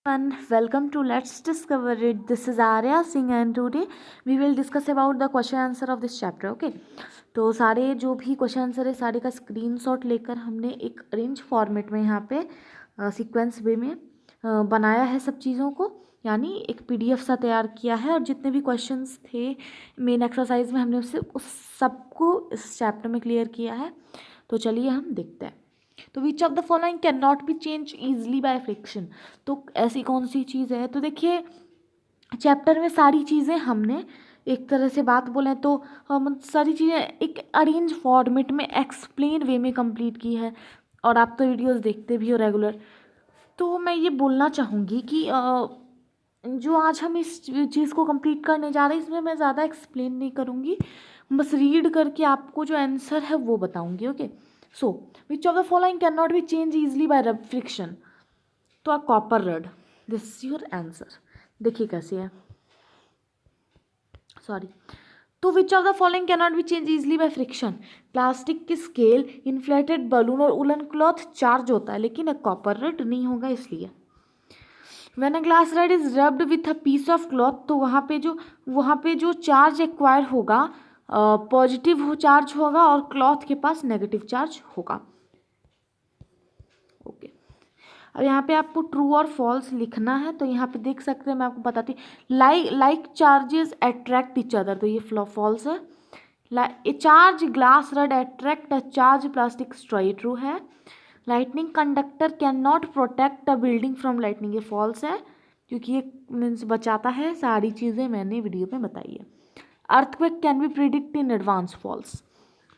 everyone, welcome to Let's Discover It. This is Arya Singh and today we will discuss about the question answer of this chapter. Okay, तो सारे जो भी question answer है सारे का screenshot लेकर हमने एक अरेंज फॉर्मेट में यहाँ पे सीक्वेंस वे में बनाया है सब चीज़ों को, यानी एक पीडीएफ सा तैयार किया है और जितने भी क्वेश्चंस थे मेन एक्सरसाइज में हमने उससे उस सबको इस चैप्टर में क्लियर किया है। तो चलिए हम देखते हैं। तो which of the following can not be change easily by friction, तो ऐसी कौन सी चीज़ है। तो देखिए चैप्टर में सारी चीज़ें हमने एक तरह से बात बोलें तो हम सारी चीज़ें एक अरेंज फॉर्मेट में एक्सप्लेन वे में कंप्लीट की है, और आप तो वीडियोस देखते भी हो रेगुलर। तो मैं ये बोलना चाहूँगी कि जो आज हम इस चीज़ को कंप्लीट करने जा रहे हैं इसमें मैं ज़्यादा एक्सप्लेन नहीं करूँगी, बस रीड करके आपको जो आंसर है वो बताऊँगी। Okay, so which of the following can not be change easily by friction. तो a copper rod, this is your answer. देखिए कैसे है, सॉरी। तो which of the following can not be change easily by friction. Plastic की scale, inflated balloon और woollen cloth charge होता है, लेकिन एक कॉपर रड नहीं होगा इसलिए। When a glass rod is rubbed with a piece of cloth, तो वहाँ पे जो चार्ज एक्वायर होगा पॉजिटिव हो चार्ज होगा और क्लॉथ के पास नेगेटिव चार्ज होगा। ओके, अब यहाँ पे आपको ट्रू और फॉल्स लिखना है। तो यहाँ पे देख सकते हैं, मैं आपको बताती हूँ, like charges attract each other, तो ये फॉल्स है। A charge glass rod attract a charge plastic straw, ये ट्रू है। Lightning conductor can not protect a building from lightning, ये फॉल्स है क्योंकि ये मीन्स बचाता है। सारी चीज़ें मैंने वीडियो में बताई है। Earthquake can be predict in advance, false.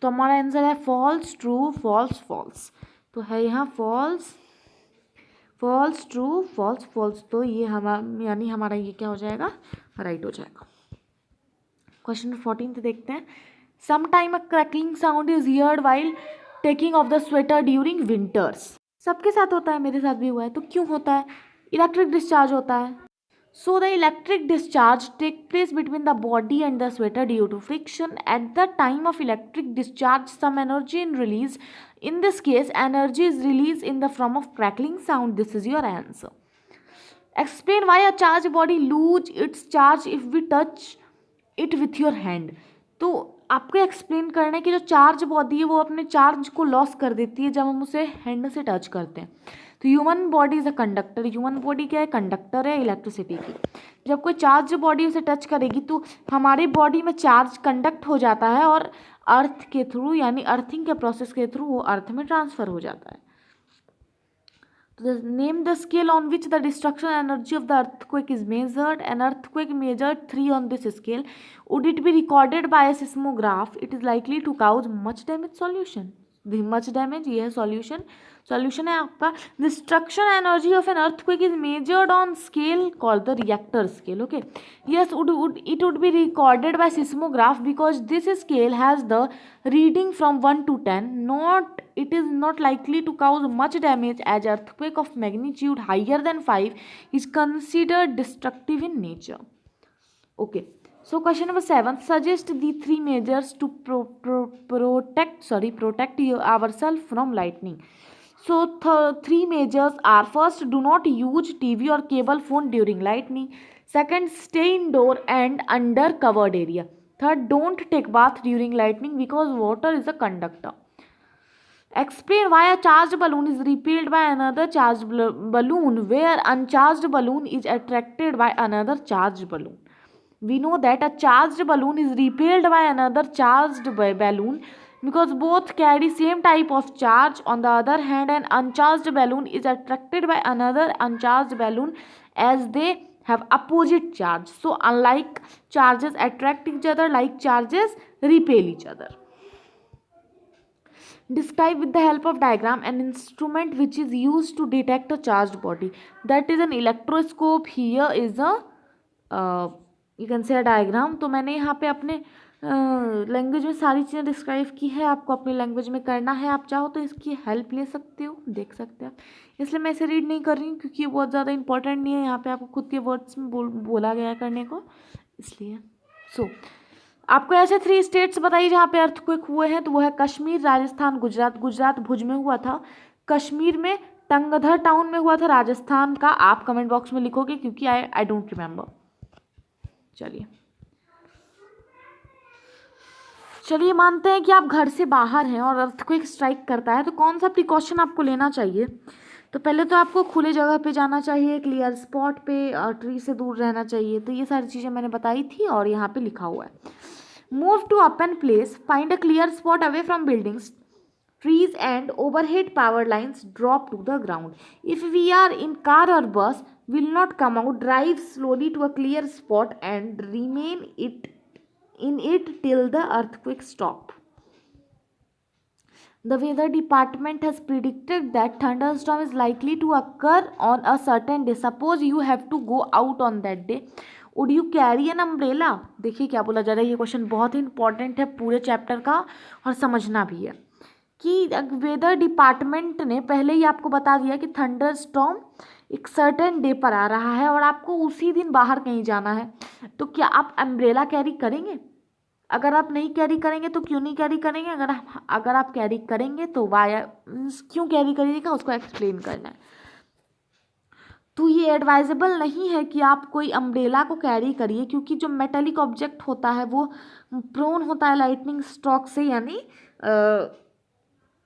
तो हमारा आंसर है फॉल्स, ट्रू, फॉल्स, फॉल्स। तो है यहाँ false, false, true, false, false. तो ये यानी हमारा ये क्या हो जाएगा, राइट हो जाएगा। क्वेश्चन नंबर 14 देखते हैं। Some time a crackling sound is heard while taking off the sweater during winters. सबके साथ होता है, मेरे साथ भी हुआ है। तो क्यों होता है? इलेक्ट्रिक डिस्चार्ज होता है। So the electric discharge take place between the body and the sweater due to friction. At the time of electric discharge, some energy is released. In this case, energy is released in the form of crackling sound. This is your answer. Explain why a charged body lose its charge if we touch it with your hand. तो आपको explain करना है कि जो charge body है वो अपने charge को लॉस कर देती है जब हम उसे हैंड से टच करते हैं। तो human body is a conductor. Human body क्या है? कंडक्टर है इलेक्ट्रिसिटी की। जब कोई चार्ज बॉडी उसे टच करेगी तो हमारी बॉडी में चार्ज कंडक्ट हो जाता है और अर्थ के थ्रू, यानी अर्थिंग के प्रोसेस के थ्रू वो अर्थ में ट्रांसफर हो जाता है। Name the scale on which the destruction energy of the earthquake is measured. An earthquake measured 3 on this scale. Would it be recorded by a seismograph? It is likely to cause much damage. Solution. The much damage, ये है solution. Solution है आपका, destruction energy of an earthquake is measured on scale called the Richter scale. Okay. Yes, it would be recorded by seismograph because this scale has the reading from 1 to 10. It is not likely to cause much damage as earthquake of magnitude higher than 5 is considered destructive in nature. Okay. So question number 7, suggest the 3 measures to protect ourselves from lightning. So 3 measures are: first, do not use TV or cable phone during lightning. Second, stay indoor and under covered area. Third, don't take bath during lightning because water is a conductor. Explain why a charged balloon is repelled by another charged balloon where uncharged balloon is attracted by another charged balloon. We know that a charged balloon is repelled by another charged balloon because both carry same type of charge. On the other hand, an uncharged balloon is attracted by another uncharged balloon as they have opposite charge. So unlike charges attract each other, like charges repel each other. Describe with the help of diagram an instrument which is used to detect a charged body. That is an electroscope. Here is a you can say a diagram. तो मैंने यहाँ पे अपने language में सारी चीज़ें describe की है, आपको अपनी लैंग्वेज में करना है। आप चाहो तो इसकी हेल्प ले सकते हो, देख सकते हो। इसलिए मैं इसे रीड नहीं कर रही हूँ क्योंकि ये बहुत ज़्यादा इंपॉर्टेंट नहीं है। यहाँ पे आपको खुद के वर्ड्स में बोला गया है करने को, इसलिए। सो आपको ऐसे 3 स्टेट्स बताइए जहाँ पे अर्थक्वेक हुए हैं। तो वो है कश्मीर, राजस्थान, गुजरात। गुजरात भुज में हुआ था, कश्मीर में टंगधर टाउन में हुआ था राजस्थान का, आप कमेंट बॉक्स में लिखोगे क्योंकि आई डोंट रिमेम्बर। चलिए मानते हैं कि आप घर से बाहर हैं और अर्थक्वेक स्ट्राइक करता है, तो कौन सा प्रिकॉशन आपको लेना चाहिए। तो पहले तो आपको खुले जगह पे जाना चाहिए, क्लियर स्पॉट पे, और ट्री से दूर रहना चाहिए। तो ये सारी चीज़ें मैंने बताई थी और यहाँ पे लिखा हुआ है। Move to open place, find a clear spot away from buildings, trees and overhead power lines drop to the ground. If we are in car or bus, will not come out, drive slowly to a clear spot and remain in it till the earthquake stop. The weather department has predicted that thunderstorm is likely to occur on a certain day. Suppose you have to go out on that day. Would you carry an umbrella? देखिए क्या बोला जा रहा है, ये question बहुत ही important है पूरे चैप्टर का और समझना भी है कि वेदर डिपार्टमेंट ने पहले ही आपको बता दिया कि थंडर स्टॉर्म एक सर्टेन डे पर आ रहा है और आपको उसी दिन बाहर कहीं जाना है। तो क्या आप अम्ब्रेला कैरी करेंगे? अगर आप नहीं कैरी करेंगे तो क्यों नहीं कैरी करेंगे? अगर आप कैरी करेंगे तो क्यों कैरी करिएगा, उसको एक्सप्लेन करना है। तो ये एडवाइजेबल नहीं है कि आप कोई अम्ब्रेला को कैरी करिए, क्योंकि जो मेटेलिक ऑब्जेक्ट होता है वो प्रोन होता है लाइटनिंग स्ट्रोक से, यानी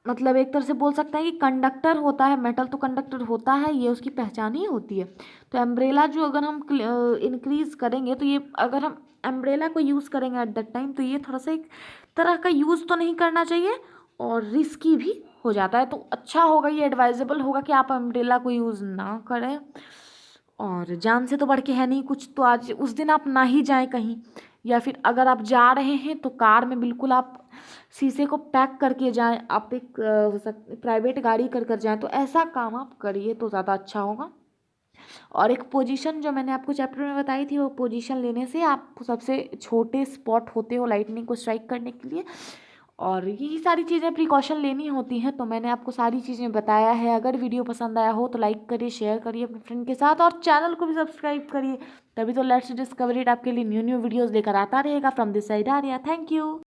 मतलब एक तरह से बोल सकते हैं कि कंडक्टर होता है, मेटल तो कंडक्टर होता है, ये उसकी पहचान ही होती है। तो अम्ब्रेला जो अगर हम इंक्रीज करेंगे, तो ये अगर हम अम्ब्रेला को यूज़ करेंगे एट दैट टाइम, तो ये थोड़ा सा एक तरह का यूज़ तो नहीं करना चाहिए और रिस्की भी हो जाता है। तो अच्छा होगा, ये एडवाइजेबल होगा कि आप अम्ब्रेला को यूज़ ना करें। और जान से तो बढ़ के है नहीं कुछ, तो आज उस दिन आप ना ही जाएं कहीं, या फिर अगर आप जा रहे हैं तो कार में बिल्कुल आप शीशे को पैक करके जाएं। आप एक प्राइवेट गाड़ी कर जाएं, तो ऐसा काम आप करिए तो ज़्यादा अच्छा होगा। और एक पोजीशन जो मैंने आपको चैप्टर में बताई थी, वो पोजीशन लेने से आप सबसे छोटे स्पॉट होते हो लाइटनिंग को स्ट्राइक करने के लिए, और यही सारी चीज़ें प्रिकॉशन लेनी होती हैं। तो मैंने आपको सारी चीज़ें बताया है। अगर वीडियो पसंद आया हो तो लाइक करिए, शेयर करिए अपने फ्रेंड के साथ, और चैनल को भी सब्सक्राइब करिए। तभी तो लेट्स डिस्कवर इट आपके लिए न्यू वीडियोज़ लेकर आता रहेगा। From this side Arya, thank you.